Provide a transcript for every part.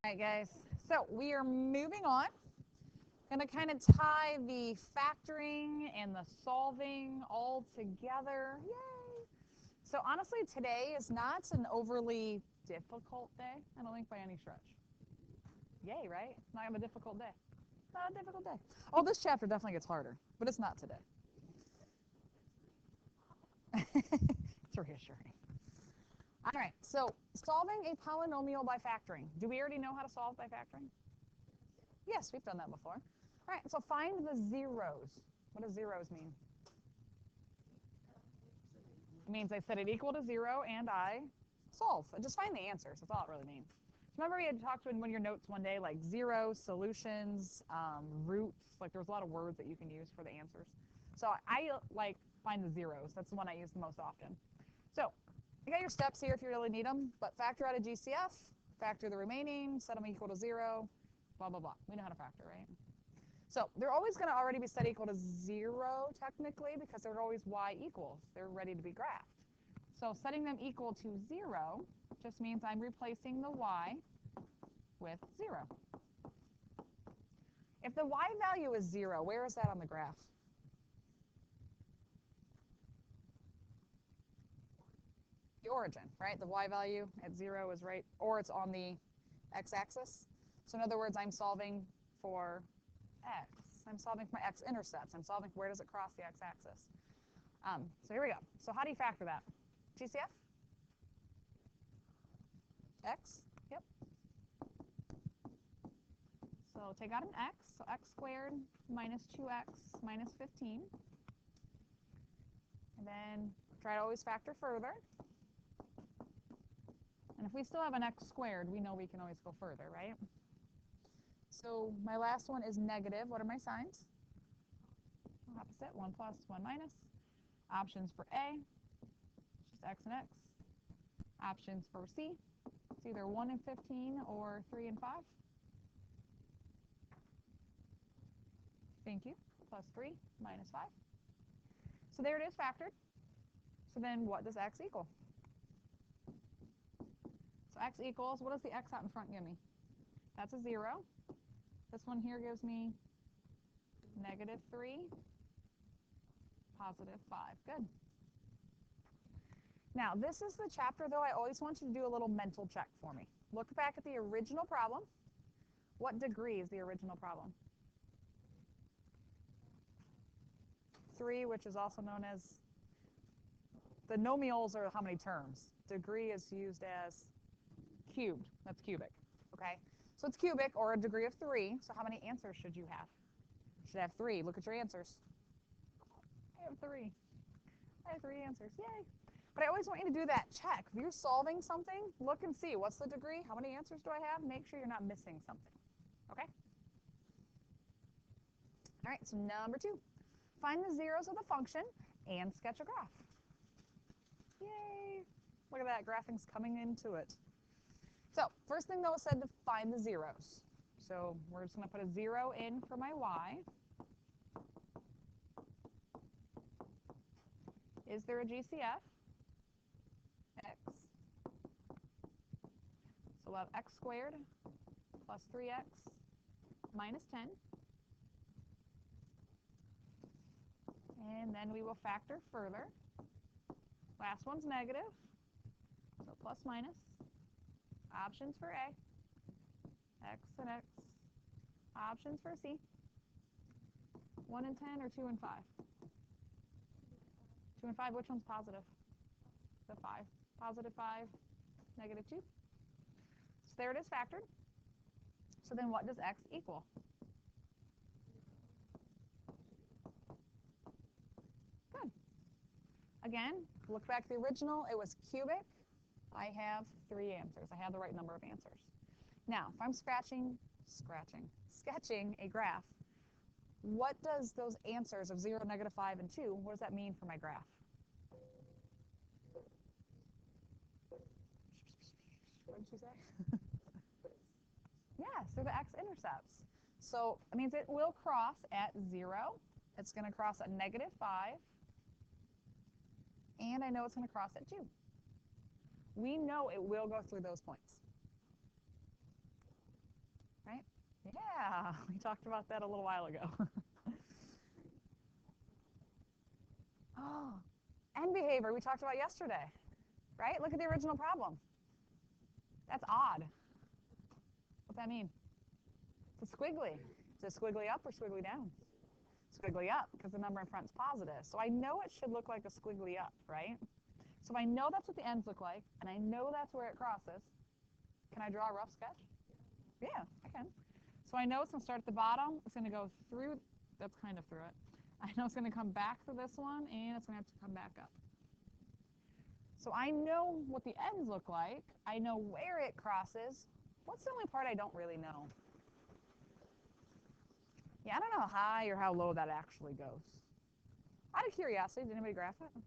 All right, guys. So we are moving on. Going to kind of tie the factoring and the solving all together. Yay! So honestly, today is not an overly difficult day. I don't think by any stretch. Yay, right? Not a difficult day. Not a difficult day. Oh, this chapter definitely gets harder, but it's not today. It's reassuring. All right, so solving a polynomial by factoring. Do we already know how to solve by factoring? Yes, we've done that before. All right, so find the zeros. What does zeros mean? It means I set it equal to 0 and I solve. Just find the answers. That's all it really means. Remember we had talked in one of your notes one day, like zero, solutions, roots. Like there's a lot of words that you can use for the answers. So I like find the zeros. That's the one I use the most often. So you got your steps here if you really need them, but factor out a GCF, factor the remaining, set them equal to 0, blah, blah, blah. We know how to factor, right? So they're always going to already be set equal to 0 technically because they're always y equals. They're ready to be graphed. So setting them equal to 0 just means I'm replacing the y with 0. If the y value is 0, where is that on the graph? The origin, right? The y value at 0 is right, or it's on the x-axis. So in other words, I'm solving for x. I'm solving for my x-intercepts. I'm solving for where does it cross the x-axis. So here we go. So how do you factor that? GCF? X? Yep. So take out an x. So x squared minus 2x minus 15. And then try to always factor further. And if we still have an x squared, we know we can always go further, right? So my last one is negative. What are my signs? Opposite, 1 plus, 1 minus. Options for A, just x and x. Options for C, it's either 1 and 15 or 3 and 5. Thank you. Plus 3 minus 5. So there it is factored. So then what does x equal? So x equals, what does the x out in front give me? That's a 0. This one here gives me negative 3, positive 5. Good. Now, this is the chapter, though, I always want you to do a little mental check for me. Look back at the original problem. What degree is the original problem? 3, which is also known as, the nomials are how many terms. Degree is used as cubed. That's cubic. Okay? So it's cubic, or a degree of 3. So how many answers should you have? You should have 3. Look at your answers. I have 3. I have 3 answers. Yay! But I always want you to do that check. If you're solving something, look and see. What's the degree? How many answers do I have? Make sure you're not missing something. Okay? All right, so number 2. Find the zeros of the function and sketch a graph. Yay! Look at that. Graphing's coming into it. So first thing, though, said to find the zeros. So we're just going to put a 0 in for my y. Is there a GCF? X. So we'll have x squared plus 3x minus 10. And then we will factor further. Last one's negative. So plus minus. Options for A. X and X. Options for C. 1 and 10 or 2 and 5? 2 and 5, which one's positive? The 5. Positive 5, negative 2. So there it is factored. So then what does x equal? Good. Again, look back at the original. It was cubic. I have 3 answers. I have the right number of answers. Now, if I'm sketching a graph, what does those answers of 0, negative 5, and 2, what does that mean for my graph? What did you say? Yes, they're the x-intercepts. So it means it will cross at 0. It's going to cross at negative 5. And I know it's going to cross at 2. We know it will go through those points. Yeah, we talked about that a little while ago. Oh, end behavior we talked about yesterday, right? Look at the original problem. That's odd. What's that mean? It's a squiggly. Is it squiggly up or squiggly down? Squiggly up, because the number in front is positive. So I know it should look like a squiggly up, right? So I know that's what the ends look like, and I know that's where it crosses. Can I draw a rough sketch? Yeah, I can. So I know it's going to start at the bottom. It's going to go through. That's kind of through it. I know it's going to come back to this one, and it's going to have to come back up. So I know what the ends look like. I know where it crosses. What's the only part I don't really know? Yeah, I don't know how high or how low that actually goes. Out of curiosity, did anybody graph it?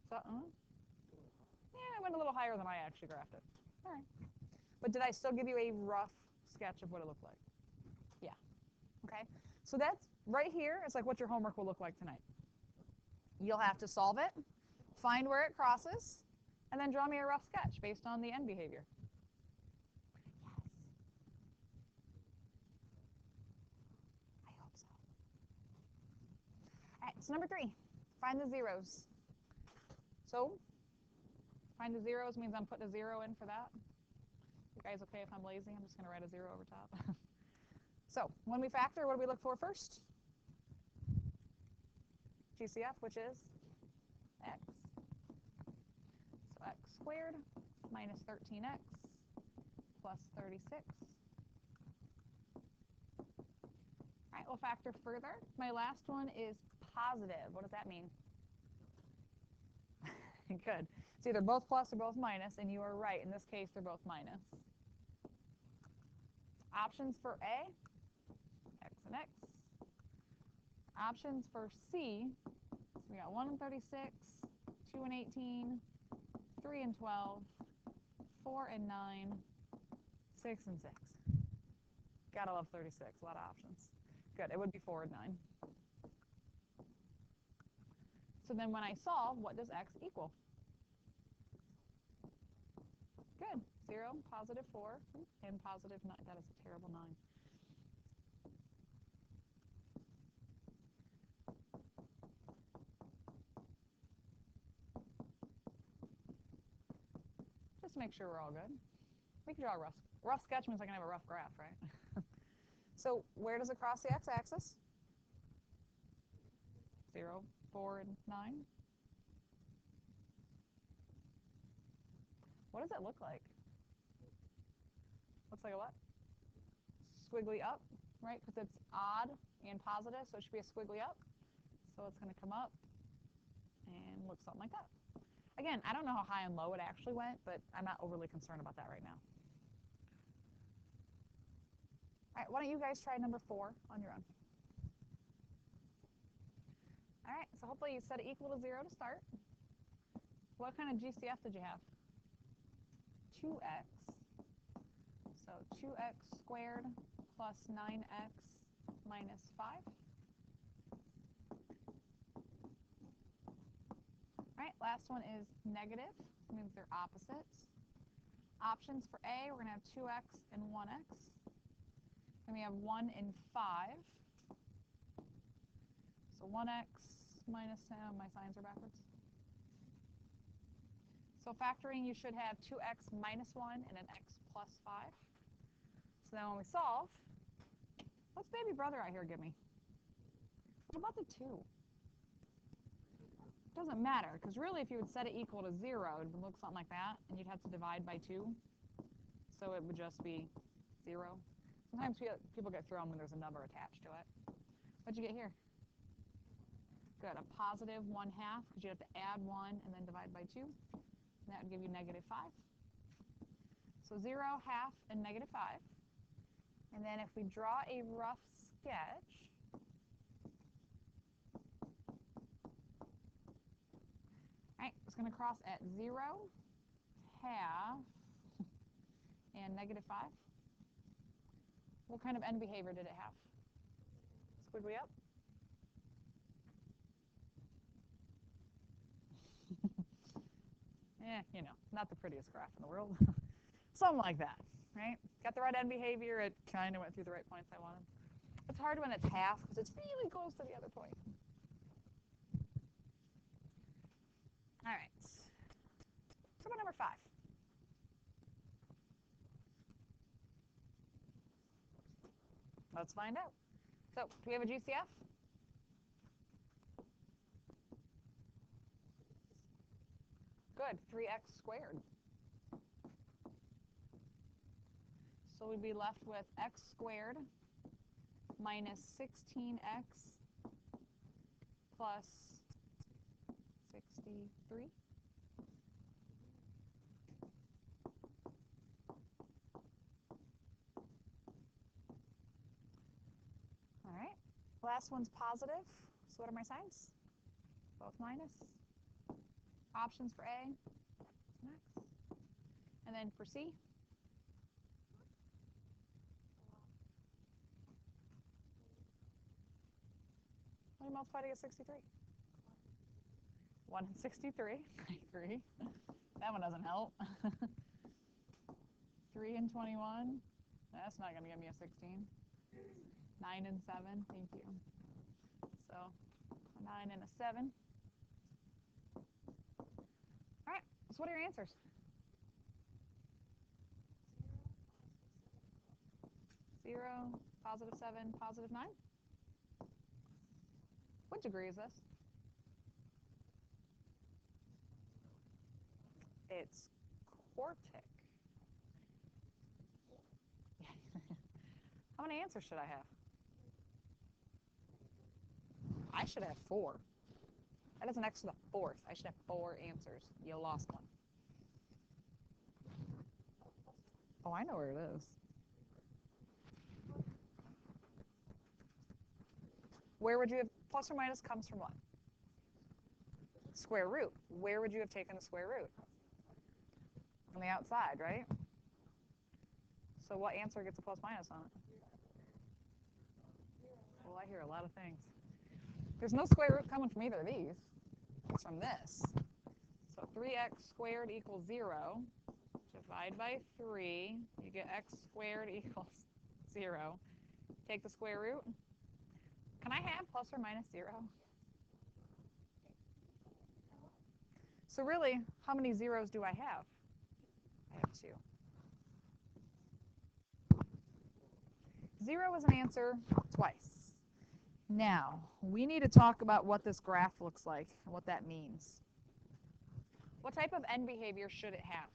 So, yeah, it went a little higher than I actually graphed it. All right. But did I still give you a rough sketch of what it looked like? Yeah. Okay. So that's right here. It's like what your homework will look like tonight. You'll have to solve it, find where it crosses, and then draw me a rough sketch based on the end behavior. Yes. I hope so. All right, so number 3, find the zeros. So find the zeros means I'm putting a 0 in for that. You guys okay if I'm lazy? I'm just going to write a 0 over top. So when we factor, what do we look for first? GCF, which is x. So x squared minus 13x plus 36. All right, we'll factor further. My last one is positive. What does that mean? Good. It's either both plus or both minus, and you are right. In this case, they're both minus. Options for A, x and x. Options for C, so we got 1 and 36, 2 and 18, 3 and 12, 4 and 9, 6 and 6. Gotta love 36, a lot of options. Good, it would be 4 and 9. So then when I solve, what does x equal? Good, 0, positive 4, and positive 9. That is a terrible 9. Just to make sure we're all good. We can draw a rough sketch means I can have a rough graph, right? So where does it cross the x-axis? 0, 4, and 9. What does it look like? Looks like a what? Squiggly up, right? Because it's odd and positive, so it should be a squiggly up. So it's going to come up and look something like that. Again, I don't know how high and low it actually went, but I'm not overly concerned about that right now. All right, why don't you guys try number 4 on your own? All right, so hopefully you set it equal to 0 to start. What kind of GCF did you have? 2x. So 2x squared plus 9x minus 5. All right, last one is negative. It means they're opposites. Options for A, we're going to have 2x and 1x. Then we have 1 and 5. So 1x minus, my signs are backwards. So factoring, you should have 2x minus 1 and an x plus 5. So then when we solve, what's baby brother out here give me? What about the 2? It doesn't matter, because really if you would set it equal to 0, it would look something like that, and you'd have to divide by 2. So it would just be 0. Sometimes people get thrown when there's a number attached to it. What'd you get here? Good, a positive 1/2, because you have to add 1 and then divide by 2. And that would give you negative 5. So 0, 1/2, and negative 5. And then if we draw a rough sketch, all right, it's going to cross at 0, 1/2, and negative 5. What kind of end behavior did it have? Squiggly up? You know, not the prettiest graph in the world. Something like that, right? Got the right end behavior. It kind of went through the right points I wanted. It's hard when it's half because it's really close to the other point. All right. So about number 5. Let's find out. So do we have a GCF? Good, 3x squared. So we'd be left with x squared minus 16x plus 63. All right. Last one's positive. So what are my signs? Both minus. Options for A, x. And then for C, what do you multiply to get 63? 1 and 63. I agree. That one doesn't help. 3 and 21. That's not going to give me a 16. 9 and 7. Thank you. So a 9 and a 7. All right. So what are your answers? 0, positive 7, positive 9. What degree is this? It's quartic. How many answers should I have? I should have 4. That is an x to the 4th. I should have 4 answers. You lost one. Oh, I know where it is. Where would you have, plus or minus comes from what? Square root. Where would you have taken the square root? On the outside, right? So what answer gets a plus minus on it? Well, I hear a lot of things. There's no square root coming from either of these. It's from this. So 3x squared equals 0. Divide by 3. You get x squared equals 0. Take the square root. Can I have plus or minus 0? So really, how many zeros do I have? I have 2. 0 is an answer twice. Now, we need to talk about what this graph looks like and what that means. What type of end behavior should it have?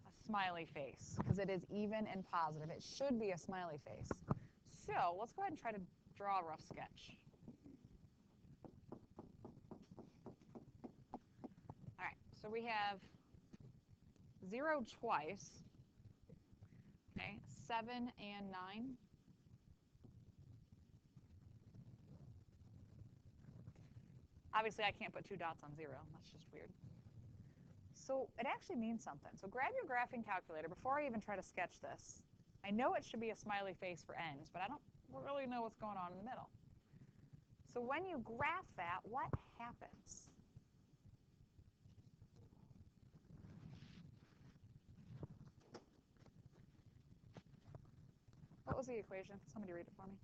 A smiley face, because it is even and positive. It should be a smiley face. So let's go ahead and try to draw a rough sketch. All right, so we have 0 twice, okay, 7 and 9. Obviously, I can't put 2 dots on 0. That's just weird. So it actually means something. So grab your graphing calculator before I even try to sketch this. I know it should be a smiley face for n's, but I don't really know what's going on in the middle. So when you graph that, what happens? What was the equation? Somebody read it for me.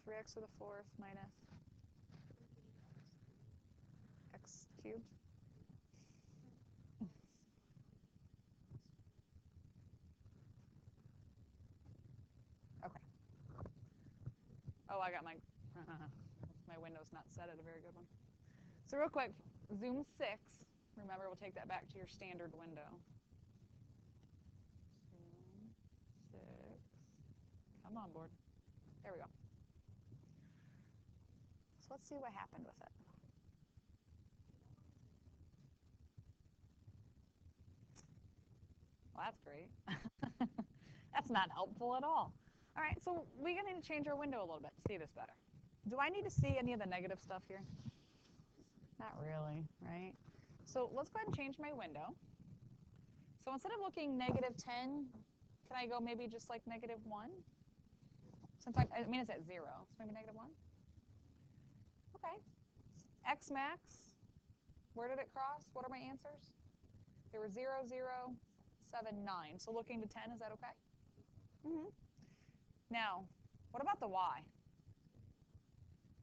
3x to the 4th minus x cubed. Okay. Oh, I got my my window's not set at a very good one. So real quick, zoom 6. Remember, we'll take that back to your standard window. Zoom 6. Come on, board. There we go. So let's see what happened with it. Well, that's great. That's not helpful at all. All right, so we're going to need to change our window a little bit to see this better. Do I need to see any of the negative stuff here? Not really, right? So let's go ahead and change my window. So instead of looking -10, can I go maybe just like -1? Since I mean, it's at 0, so maybe -1. Okay, X max, where did it cross? What are my answers? They were 0, 0, 7, 9. So looking to 10, is that okay? Now, what about the Y?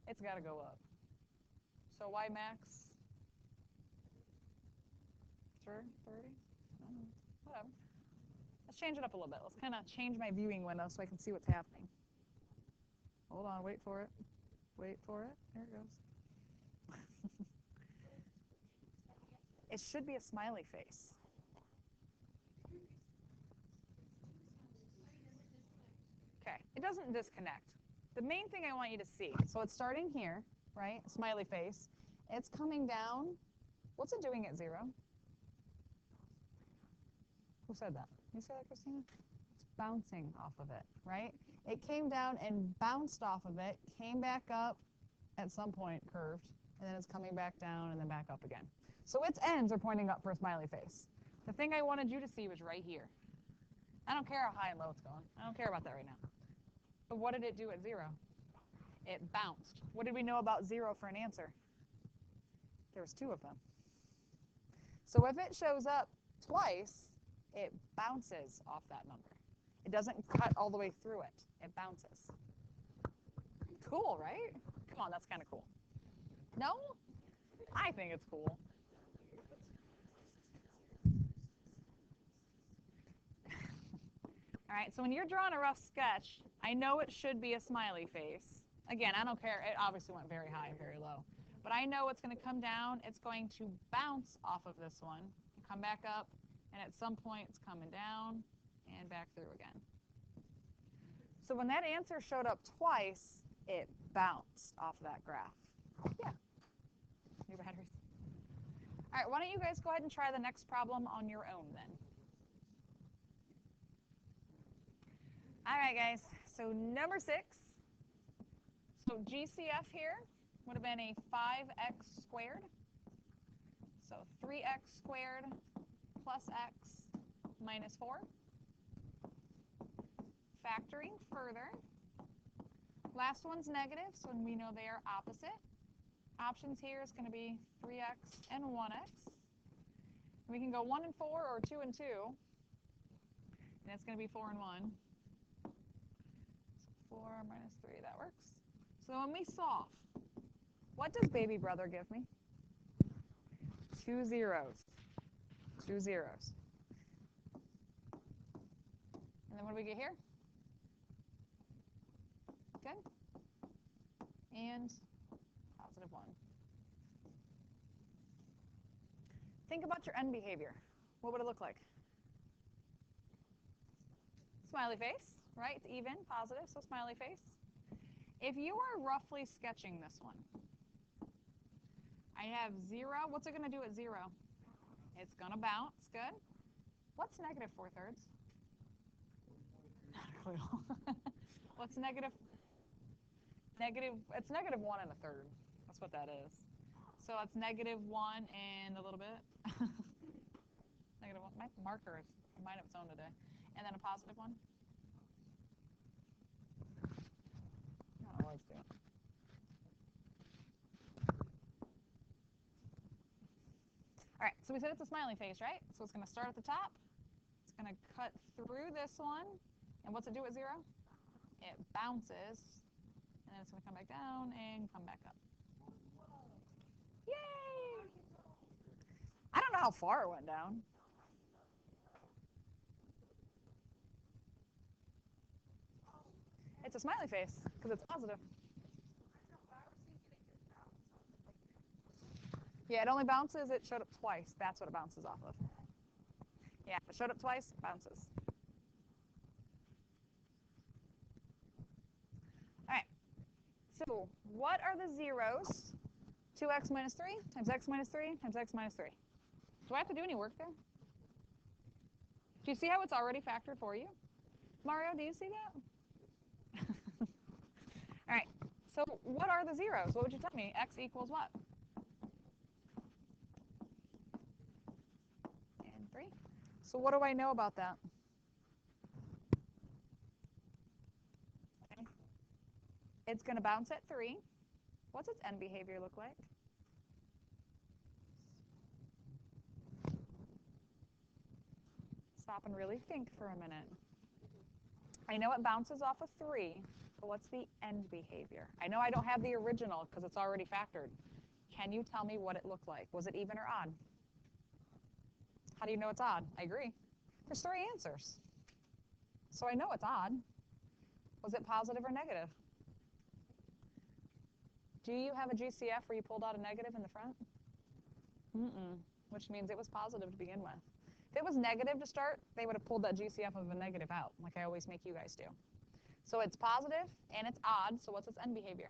It's got to go up. So Y max, 30? Whatever. Let's change it up a little bit. Let's kind of change my viewing window so I can see what's happening. Hold on, wait for it. Wait for it. There it goes. It should be a smiley face. Okay, it doesn't disconnect. The main thing I want you to see, so it's starting here, right? Smiley face. It's coming down. What's it doing at 0? Who said that? You said that, Christina? It's bouncing off of it, right? It came down and bounced off of it, came back up at some point, curved, and then it's coming back down and then back up again. So its ends are pointing up for a smiley face. The thing I wanted you to see was right here. I don't care how high and low it's going. I don't care about that right now. But what did it do at 0? It bounced. What did we know about 0 for an answer? There was 2 of them. So if it shows up twice, it bounces off that number. It doesn't cut all the way through it. It bounces. Cool, right? Come on, that's kind of cool. No? I think it's cool. All right, so when you're drawing a rough sketch, I know it should be a smiley face. Again, I don't care. It obviously went very high and very low. But I know it's going to come down. It's going to bounce off of this one, come back up, and at some point it's coming down and back through again. So when that answer showed up twice, it bounced off that graph. Yeah. New batteries. All right, why don't you guys go ahead and try the next problem on your own then. All right, guys. So number 6. So GCF here would have been a 5x squared. So 3x squared plus x minus 4. Factoring further. Last one's negative, so we know they are opposite. Options here is going to be 3x and 1x. We can go 1 and 4 or 2 and 2. And it's going to be 4 and 1. So 4 minus 3, that works. So when we solve, what does baby brother give me? 2 zeros. 2 zeros. And then what do we get here? Good. And positive 1. Think about your end behavior. What would it look like? Smiley face, right? It's even, positive, so smiley face. If you are roughly sketching this one, I have 0. What's it going to do at 0? It's going to bounce. Good. What's negative 4/3? Not a clue. What's negative? It's negative 1 and 1/3. That's what that is. So it's negative 1 and a little bit. Negative 1. My marker is a mind of its own today. And then a positive 1. I don't know what it's doing. All right, so we said it's a smiley face, right? So it's going to start at the top. It's going to cut through this one. And what's it do at 0? It bounces. And then it's going to come back down and come back up. Yay! I don't know how far it went down. It's a smiley face because it's positive. Yeah, it only bounces. It showed up twice. That's what it bounces off of. Yeah, if it showed up twice, it bounces. All right. So what are the zeros? 2x minus 3 times x minus 3 times x minus 3. Do I have to do any work there? Do you see how it's already factored for you? Mario, do you see that? All right. So what are the zeros? What would you tell me? X equals what? And 3. So what do I know about that? Okay. It's going to bounce at 3. What's its end behavior look like? stop and really think for a minute. I know it bounces off of 3, but what's the end behavior? I know I don't have the original because it's already factored. Can you tell me what it looked like? Was it even or odd? How do you know it's odd? I agree. There's 3 answers. So I know it's odd. Was it positive or negative? Do you have a GCF where you pulled out a negative in the front? Which means it was positive to begin with. If it was negative to start, they would have pulled that GCF of a negative out, like I always make you guys do. So it's positive and it's odd, so what's its end behavior?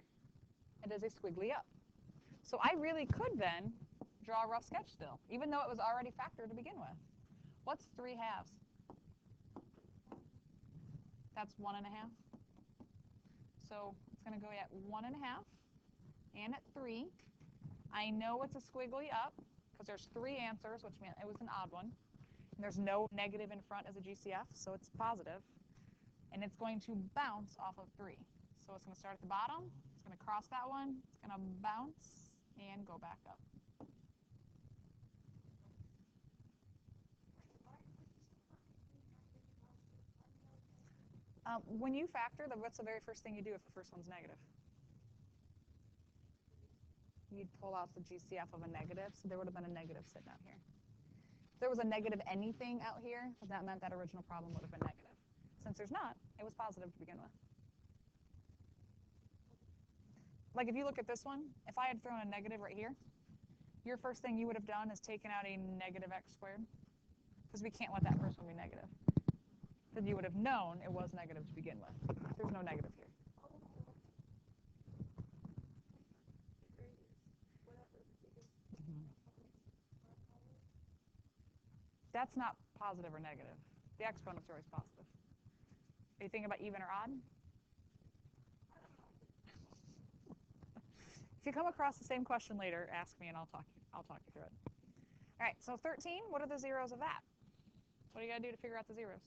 It is a squiggly up. So I really could then draw a rough sketch still, even though it was already factored to begin with. What's 3 halves? That's 1 1/2. So it's going to go at 1 1/2 and at 3. I know it's a squiggly up because there's 3 answers, which means it was an odd one. And there's no negative in front as a GCF, so it's positive. And it's going to bounce off of 3. So it's going to start at the bottom. It's going to cross that one. It's going to bounce and go back up. When you factor, what's the very first thing you do if the first one's negative? You'd pull out the GCF of a negative, so there would have been a negative sitting out here. If there was a negative anything out here, that meant that original problem would have been negative. Since there's not, it was positive to begin with. Like if you look at this one, if I had thrown a negative right here, your first thing you would have done is taken out a negative x squared, because we can't let that first one be negative. Then you would have known it was negative to begin with. There's no negative here. That's not positive or negative. The exponents are always positive. Are you thinking about even or odd? If you come across the same question later, ask me and I'll talk you through it. All right, so 13, what are the zeros of that? What do you got to do to figure out the zeros?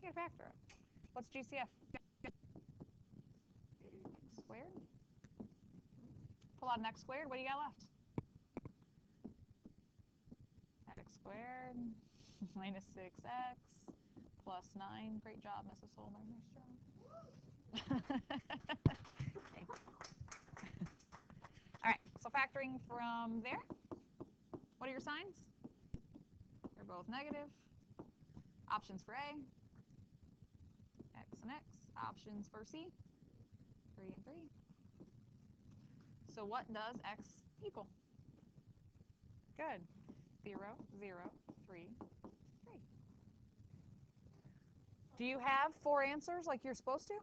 You got to factor it. What's GCF? Squared. Pull out an x squared. What do you got left? X squared minus 6x plus 9. Great job, Mrs. Solmer. Nice job. All right, so factoring from there. What are your signs? They're both negative. Options for A, x and x. Options for C, 3 and 3. So what does x equal? Good. 0, 0, 3, 3. Do you have 4 answers like you're supposed to?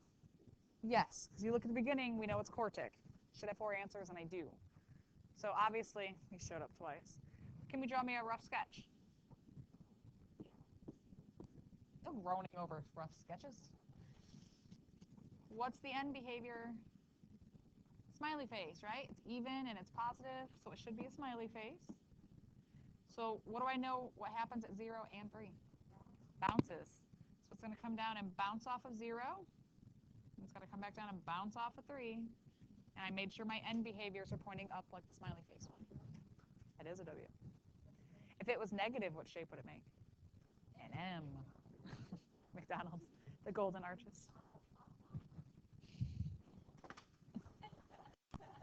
Yes, because you look at the beginning, we know it's quartic. Should have 4 answers, and I do. So obviously, we showed up twice. Can we draw me a rough sketch? Still groaning over rough sketches. What's the end behavior? Smiley face, right? It's even and it's positive, so it should be a smiley face. So what do I know what happens at 0 and 3? Bounces. So it's going to come down and bounce off of 0. And it's going to come back down and bounce off of 3. And I made sure my end behaviors are pointing up like the smiley face one. That is a W. If it was negative, what shape would it make? An M. McDonald's, the golden arches.